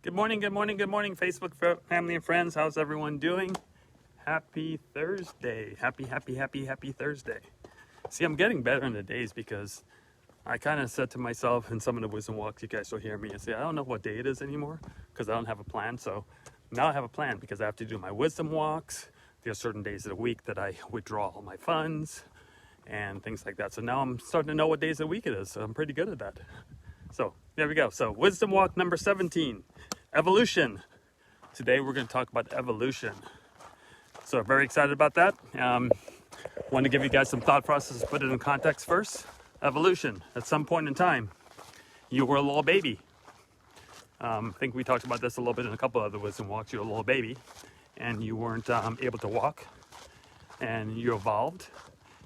Good morning, good morning, good morning, Facebook family and friends. How's everyone doing? Happy Thursday. Happy Thursday. See, I'm getting better in the days because I kind of said to myself in some of the wisdom walks, you guys will hear me and say, I don't know what day it is anymore because I don't have a plan. So now I have a plan because I have to do my wisdom walks. There are certain days of the week that I withdraw all my funds and things like that. So now I'm starting to know what days of the week it is. So I'm pretty good at that. So there we go. So wisdom walk number 17, evolution. Today we're going to talk about evolution. So very excited about that. Want to give you guys some thought process, put it in context first. Evolution. At some point in time, you were a little baby. I think we talked about this a little bit in a couple of other wisdom walks. You were a little baby and you weren't able to walk, and you evolved,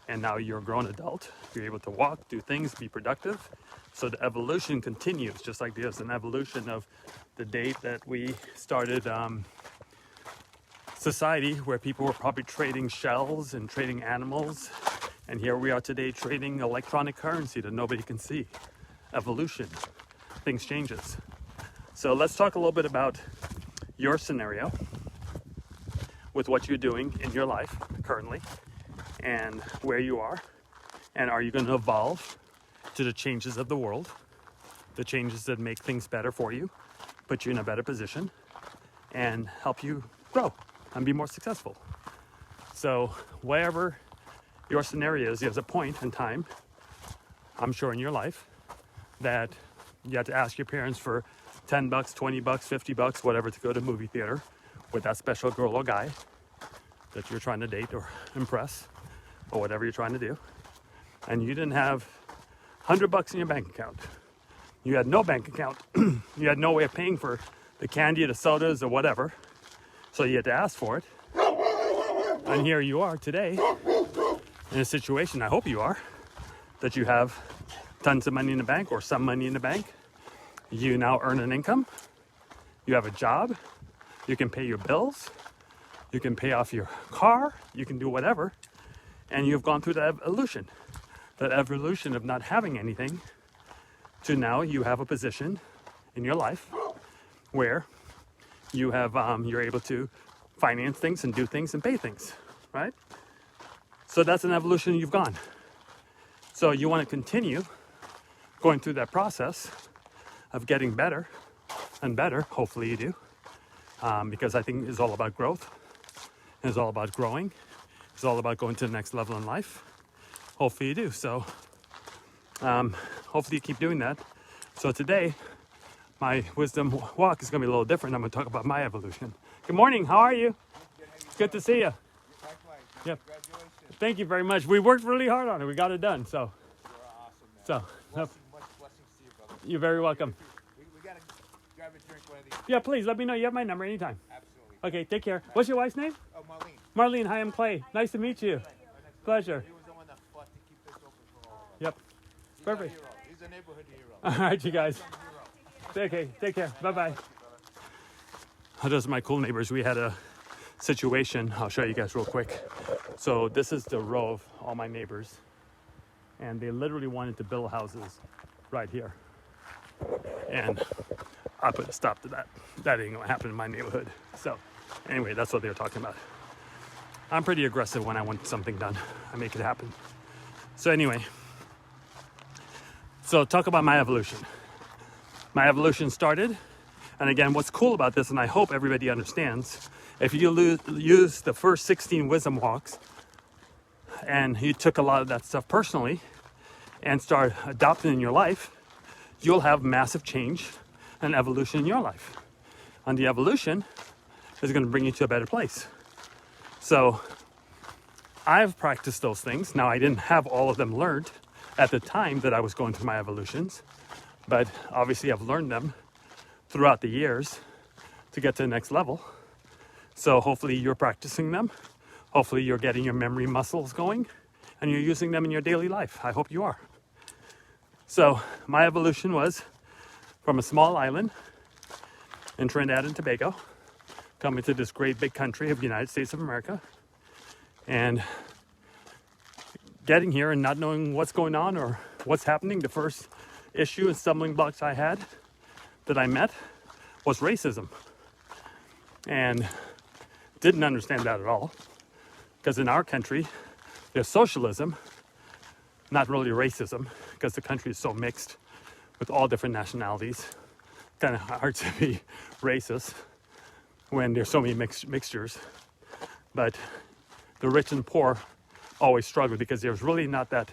and now you're a grown adult. You're able to walk, do things, be productive. So the evolution continues, just like there's an evolution of the date that we started society, where people were probably trading shells and trading animals. And here we are today trading electronic currency that nobody can see. Evolution, things changes. So let's talk a little bit about your scenario with what you're doing in your life currently and where you are. And are you going to evolve to the changes of the world, the changes that make things better for you, put you in a better position, and help you grow and be more successful? So wherever your scenario is, there's a point in time, I'm sure in your life, that you have to ask your parents for $10, $20, $50, whatever, to go to a movie theater with that special girl or guy that you're trying to date or impress, or whatever you're trying to do. And you didn't have $100 in your bank account. You had no bank account. You had no way of paying for the candy, the sodas, or whatever. So you had to ask for it. And here you are today in a situation, I hope you are, that you have tons of money in the bank or some money in the bank. You now earn an income. You have a job. You can pay your bills. You can pay off your car. You can do whatever. And you've gone through that evolution of not having anything, to now you have a position in your life where you have you're able to finance things and do things and pay things, right? So that's an evolution you've gone. So you want to continue going through that process of getting better and better. Hopefully you do, because I think it's all about growth. It's all about growing. It's all about going to the next level in life. Hopefully you do. So hopefully you keep doing that. So today, my wisdom walk is going to be a little different. I'm going to talk about my evolution. Good morning. How are you? It's good to see you. Yep. Congratulations. Thank you very much. We worked really hard on it. We got it done. So, You're awesome, man. so Much blessings to you, brother. you're very welcome. We got to grab a drink one of these. Yeah, please let me know. You have my number anytime. Absolutely. Okay, take care. What's your wife's name? Oh, Marlene. Marlene. Hi, I'm Clay. Nice to meet you. Pleasure. He was the one that fought to keep this open for all of us. Yep. He's Perfect. a hero. He's a neighborhood hero. All right, you guys. Okay, take care. Bye-bye. Those are my cool neighbors. We had a situation. I'll show you guys real quick. So this is the row of all my neighbors. And they literally wanted to build houses right here. And I put a stop to that. That ain't gonna happen in my neighborhood. So anyway, that's what they were talking about. I'm pretty aggressive when I want something done. I make it happen. So anyway, so talk about my evolution. My evolution started, and again, what's cool about this, and I hope everybody understands, if you use the first 16 wisdom walks, and you took a lot of that stuff personally, and start adopting in your life, you'll have massive change and evolution in your life. And the evolution is going to bring you to a better place. So I've practiced those things. Now, I didn't have all of them learned at the time that I was going through my evolutions, but obviously I've learned them throughout the years to get to the next level. So hopefully you're practicing them. Hopefully you're getting your memory muscles going and you're using them in your daily life. I hope you are. So my evolution was from a small island in Trinidad and Tobago, coming to this great big country of the United States of America, and getting here and not knowing what's going on or what's happening. The first issue and stumbling blocks I had that I met was racism. And didn't understand that at all. Because in our country, there's socialism, not really racism, because the country is so mixed with all different nationalities. Kind of hard to be racist when there's so many mixtures. But the rich and poor always struggled because there's really not that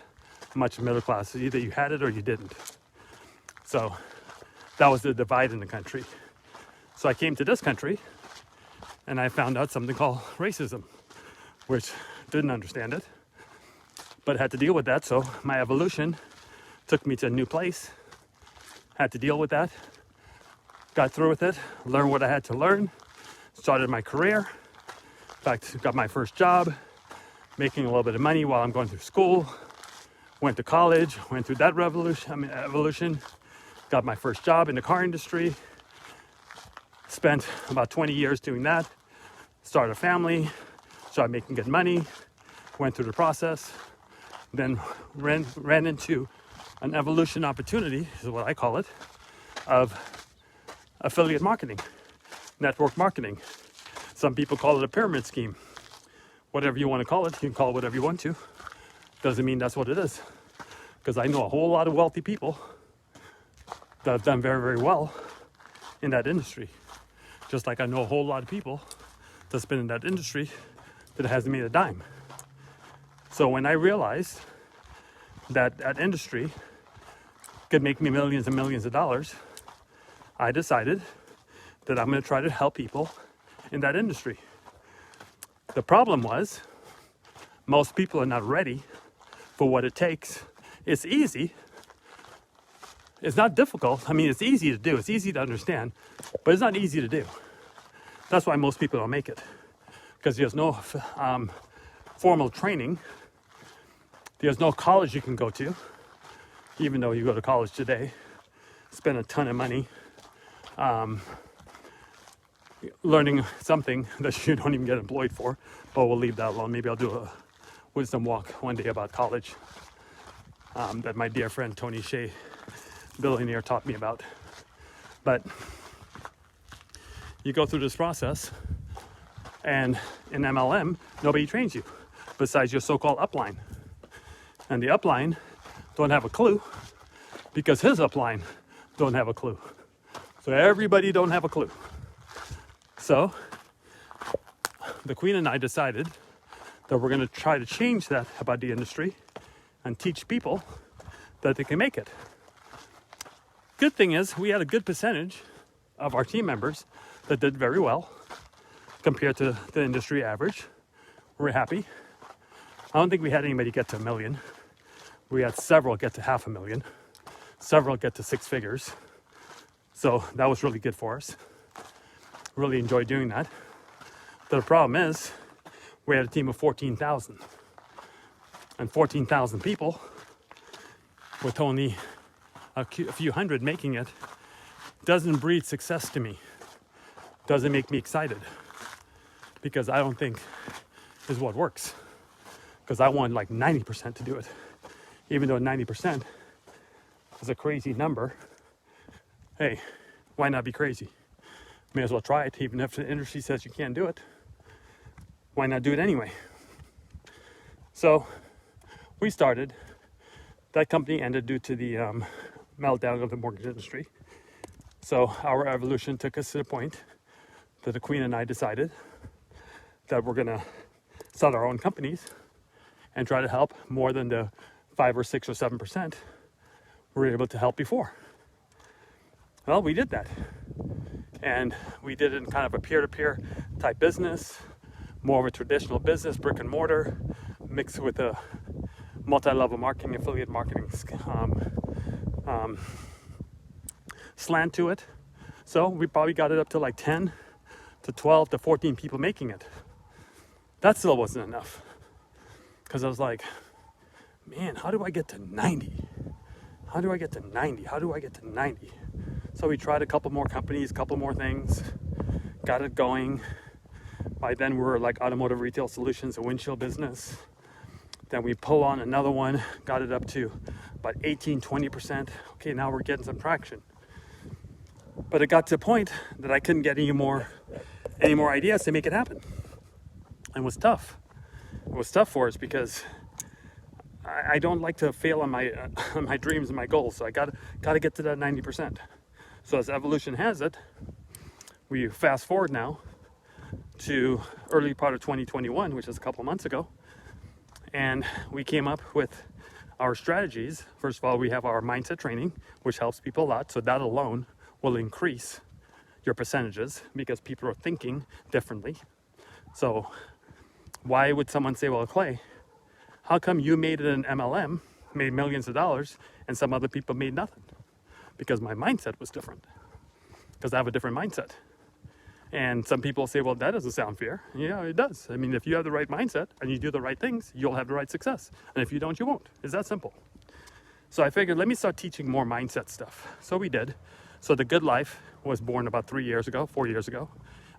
much middle class. Either you had it or you didn't. So that was the divide in the country. So I came to this country and I found out something called racism, which didn't understand it, but had to deal with that. So my evolution took me to a new place, had to deal with that, got through with it, learned what I had to learn, started my career. In fact, got my first job, making a little bit of money while I'm going through school, went to college, went through that evolution, got my first job in the car industry, spent about 20 years doing that, started a family, started making good money, went through the process, then ran into an evolution opportunity, is what I call it, of affiliate marketing, network marketing. Some people call it a pyramid scheme. Whatever you want to call it, you can call it whatever you want to. Doesn't mean that's what it is. Because I know a whole lot of wealthy people that have done very, very well in that industry. Just like I know a whole lot of people that's been in that industry that hasn't made a dime. So when I realized that that industry could make me millions and millions of dollars, I decided that I'm going to try to help people in that industry. The problem was most people are not ready for what it takes. It's easy. It's not difficult. I mean, it's easy to do. It's easy to understand, but it's not easy to do. That's why most people don't make it, because there's no formal training. There's no college you can go to, even though you go to college today, spend a ton of money learning something that you don't even get employed for, but we'll leave that alone. Maybe I'll do a wisdom walk one day about college that my dear friend Tony Shea, billionaire, taught me about. But you go through this process, and in MLM, nobody trains you besides your so-called upline. And the upline don't have a clue because his upline don't have a clue. So everybody don't have a clue. So the Queen and I decided that we're going to try to change that about the industry and teach people that they can make it. Good thing is we had a good percentage of our team members that did very well compared to the industry average. We're happy. I don't think we had anybody get to 1 million. We had several get to 500,000, several get to 6 figures. So that was really good for us. Really enjoyed doing that. But the problem is we had a team of 14,000. And 14,000 people with only a few hundred making it doesn't breed success to me. Doesn't make me excited. Because I don't think is what works. Because I want like 90% to do it. Even though 90% is a crazy number. Hey, why not be crazy? May as well try it, even if the industry says you can't do it. Why not do it anyway? So we started. That company ended due to the meltdown of the mortgage industry. So our evolution took us to the point that the Queen and I decided that we're going to start our own companies and try to help more than the 5 or 6 or 7% we were able to help before. Well, we did that. And we did it in kind of a peer-to-peer type business, more of a traditional business, brick and mortar, mixed with a multi-level marketing, affiliate marketing slant to it. So we probably got it up to like 10 to 12 to 14 people making it. That still wasn't enough. Because I was like, man, how do I get to 90? How do I get to 90? How do I get to 90? So we tried a couple more companies, a couple more things, got it going. By then we were like Automotive Retail Solutions, a windshield business. Then we pull on another one, got it up to about 18, 20%. Okay, now we're getting some traction. But it got to a point that I couldn't get any more ideas to make it happen. And it was tough. It was tough for us because I don't like to fail on my on my dreams and my goals. So I got to get to that 90%. So as evolution has it, we fast forward now to early part of 2021, which is a couple months ago, and we came up with our strategies. First of all, we have our mindset training, which helps people a lot. So that alone will increase your percentages because people are thinking differently. So why would someone say, well, Clay, how come you made it in MLM, made millions of dollars, and some other people made nothing? Because my mindset was different. Because I have a different mindset. And some people say, well, that doesn't sound fair. Yeah, it does. I mean, if you have the right mindset and you do the right things, you'll have the right success. And if you don't, you won't. It's that simple. So I figured, let me start teaching more mindset stuff. So we did. So The Good Life was born about 4 years ago.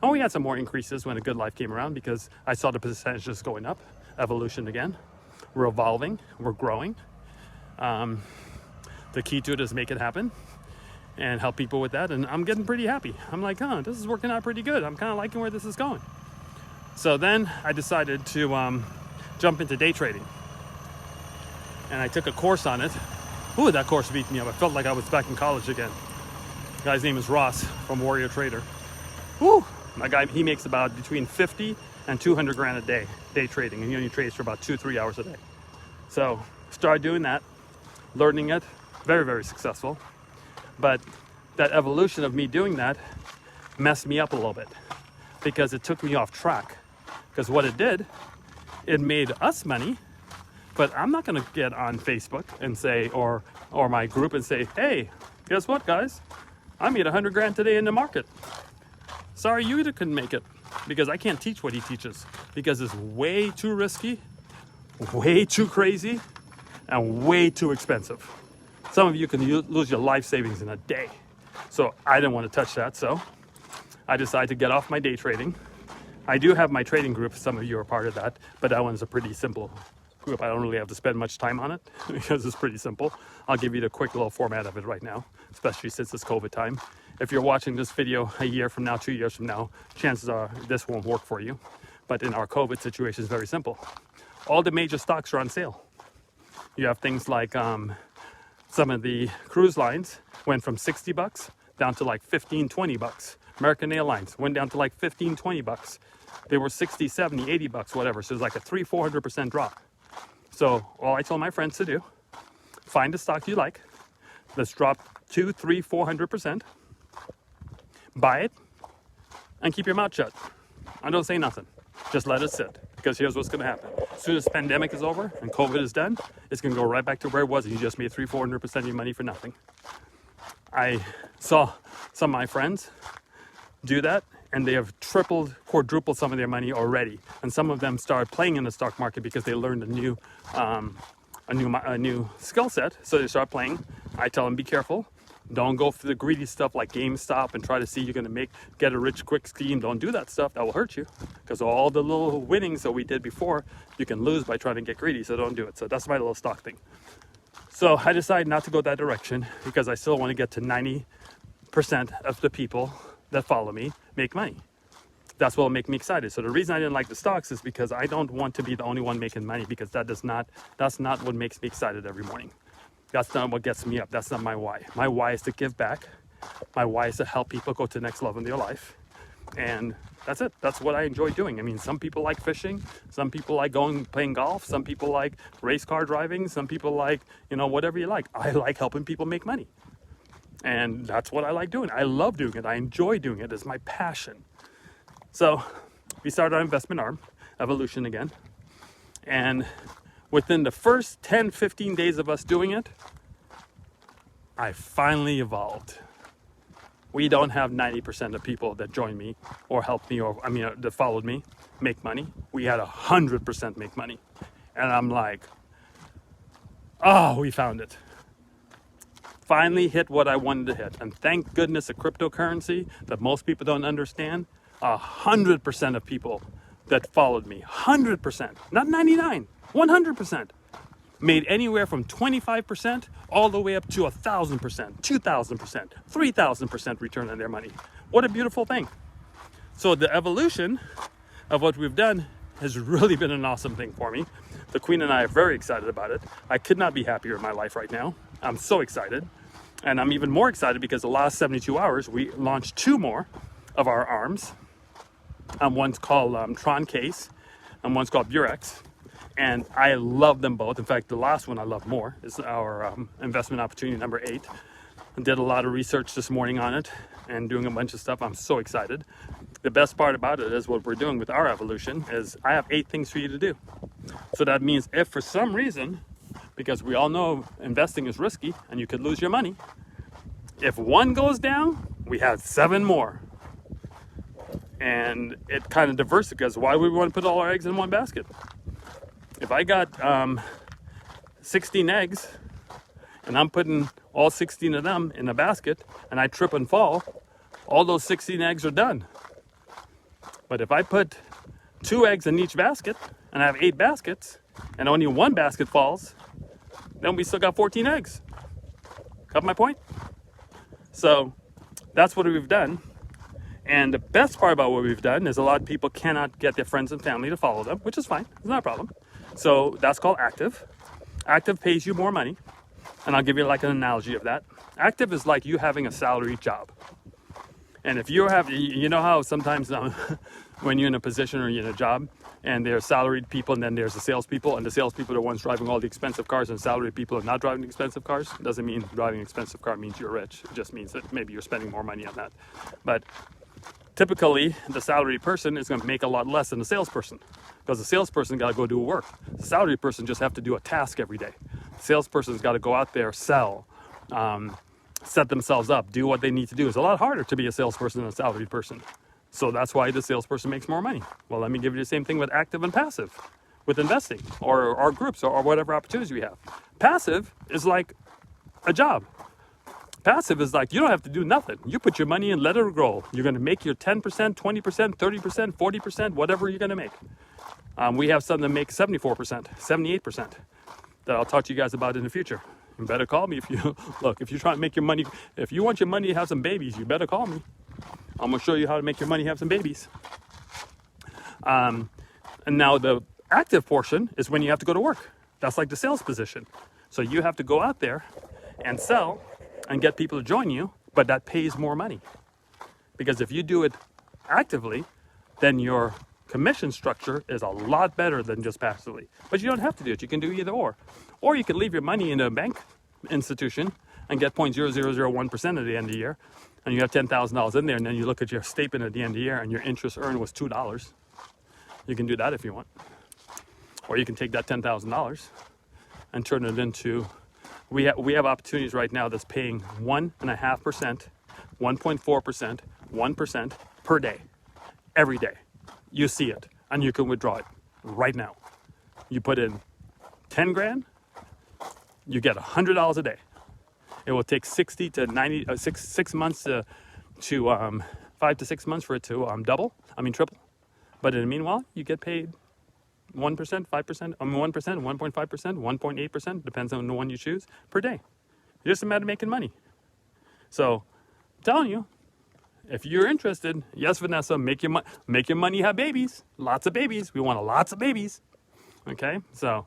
And we had some more increases when The Good Life came around because I saw the percentages going up, evolution again. We're evolving, we're growing. The key to it is make it happen and help people with that. And I'm getting pretty happy. I'm like, this is working out pretty good. I'm kind of liking where this is going. So then I decided to jump into day trading. And I took a course on it. Ooh, that course beat me up. I felt like I was back in college again. The guy's name is Ross from Warrior Trader. Woo! My guy, he makes about between 50 and 200 grand a day trading. And he only trades for about 2-3 hours a day. So started doing that, learning it, very, very successful. But that evolution of me doing that messed me up a little bit because it took me off track. Because what it did, it made us money, but I'm not going to get on Facebook and say, or my group and say, hey, guess what, guys? I made 100 grand today in the market. Sorry, you couldn't make it because I can't teach what he teaches because it's way too risky, way too crazy, and way too expensive. Some of you can lose your life savings in a day. So I didn't want to touch that. So I decided to get off my day trading. I do have my trading group. Some of you are part of that, but that one's a pretty simple group. I don't really have to spend much time on it because it's pretty simple. I'll give you the quick little format of it right now, especially since it's COVID time. If you're watching this video a year from now, 2 years from now, chances are this won't work for you. But in our COVID situation, it's very simple. All the major stocks are on sale. You have things like some of the cruise lines went from $60 down to like $15-20. American Airlines went down to like $15-20. They were $60, $70, $80, whatever. So it's like a 300-400% drop. So all I told my friends to do, find a stock you like that's dropped 200-400%, buy it, and keep your mouth shut. I don't say nothing. Just let it sit. Because here's what's going to happen. As soon as the pandemic is over and COVID is done, it's going to go right back to where it was. And you just made 300-400% of your money for nothing. I saw some of my friends do that, and they have tripled, quadrupled some of their money already. And some of them started playing in the stock market because they learned a new skill set. So they start playing. I tell them, be careful. Don't go for the greedy stuff like GameStop and try to see you're going to get a rich quick scheme. Don't do that stuff. That will hurt you because all the little winnings that we did before, you can lose by trying to get greedy. So don't do it. So that's my little stock thing. So I decided not to go that direction because I still want to get to 90% of the people that follow me make money. That's what will make me excited. So the reason I didn't like the stocks is because I don't want to be the only one making money because that's not what makes me excited every morning. That's not what gets me up. That's not my why. My why is to give back. My why is to help people go to the next level in their life. And that's it. That's what I enjoy doing. I mean, some people like fishing. Some people like playing golf. Some people like race car driving. Some people like, whatever you like. I like helping people make money. And that's what I like doing. I love doing it. I enjoy doing it. It's my passion. So we started our investment arm, Evolution again. And within the first 10, 15 days of us doing it, I finally evolved. We don't have 90% of people that joined me or helped me that followed me make money. We had 100% make money. And I'm like, we found it. Finally hit what I wanted to hit. And thank goodness a cryptocurrency that most people don't understand, 100% of people that followed me, 100%, not 99, 100%, made anywhere from 25% all the way up to 1,000%, 2,000%, 3,000% return on their money. What a beautiful thing. So the evolution of what we've done has really been an awesome thing for me. The Queen and I are very excited about it. I could not be happier in my life right now. I'm so excited. And I'm even more excited because the last 72 hours, we launched 2 more of our arms. One's called Tron Case, and one's called Burex. And I love them both. In fact, the last one I love more is our investment opportunity number 8. I did a lot of research this morning on it and doing a bunch of stuff. I'm so excited. The best part about it is what we're doing with our evolution is I have 8 things for you to do. So that means if for some reason, because we all know investing is risky and you could lose your money, if one goes down, we have 7 more. And it kind of diversifies. Why would we want to put all our eggs in one basket? If I got 16 eggs and I'm putting all 16 of them in a basket and I trip and fall, all those 16 eggs are done. But if I put 2 eggs in each basket and I have 8 baskets and only 1 basket falls, then we still got 14 eggs. Got my point? So that's what we've done. And the best part about what we've done is a lot of people cannot get their friends and family to follow them, which is fine. It's not a problem. So that's called active. Active pays you more money. And I'll give you like an analogy of that. Active is like you having a salary job. And if you have, you know how sometimes when you're in a position or you're in a job and there's salaried people and then there's the salespeople, and the salespeople are the ones driving all the expensive cars and salaried people are not driving the expensive cars. It doesn't mean driving an expensive car means you're rich. It just means that maybe you're spending more money on that. But typically, the salaried person is going to make a lot less than the salesperson because the salesperson got to go do work. The salaried person just have to do a task every day. The salesperson's got to go out there, sell, set themselves up, do what they need to do. It's a lot harder to be a salesperson than a salaried person. So that's why the salesperson makes more money. Well, let me give you the same thing with active and passive, with investing or groups or whatever opportunities we have. Passive is like a job. Passive is like you don't have to do nothing. You put your money in, let it grow. You're going to make your 10%, 20%, 30%, 40%, whatever you're going to make. We have some that make 74%, 78% that I'll talk to you guys about in the future. You better call me if you look. If you're trying to make your money, if you want your money to have some babies, you better call me. I'm going to show you how to make your money have some babies. And now the active portion is when you have to go to work. That's like the sales position. So you have to go out there and sell and get people to join you, but that pays more money. Because if you do it actively, then your commission structure is a lot better than just passively. But you don't have to do it. You can do either or. Or you can leave your money in a bank institution and get 0.0001% at the end of the year, and you have $10,000 in there, and then you look at your statement at the end of the year and your interest earned was $2. You can do that if you want. Or you can take that $10,000 and turn it into, we have opportunities right now that's paying 1.5%, 1.4%, 1% per day, every day. You see it, and you can withdraw it right now. You put in 10 grand, you get $100 a day. It will take 60 to 90, 6 months to 5 to 6 months for it to triple. But in the meanwhile, you get paid 1%, 5%, 1%, 1.5%, 1.8%, depends on the one you choose, per day. It's just a matter of making money. So I'm telling you, if you're interested, yes, Vanessa, make your money have babies, lots of babies. We want lots of babies. Okay, so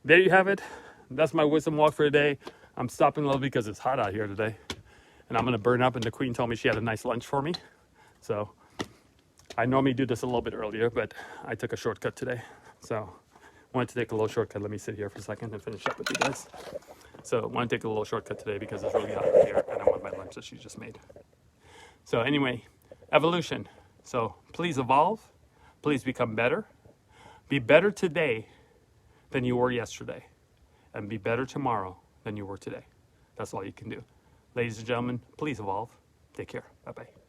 there you have it. That's my wisdom walk for today. I'm stopping a little because it's hot out here today, and I'm gonna burn up. And the Queen told me she had a nice lunch for me, so I normally do this a little bit earlier, but I took a shortcut today. So I wanted to take a little shortcut. Let me sit here for a second and finish up with you guys. So I want to take a little shortcut today because it's really hot out here, and I want my lunch that she just made. So anyway, evolution. So please evolve. Please become better. Be better today than you were yesterday. And be better tomorrow than you were today. That's all you can do. Ladies and gentlemen, please evolve. Take care. Bye-bye.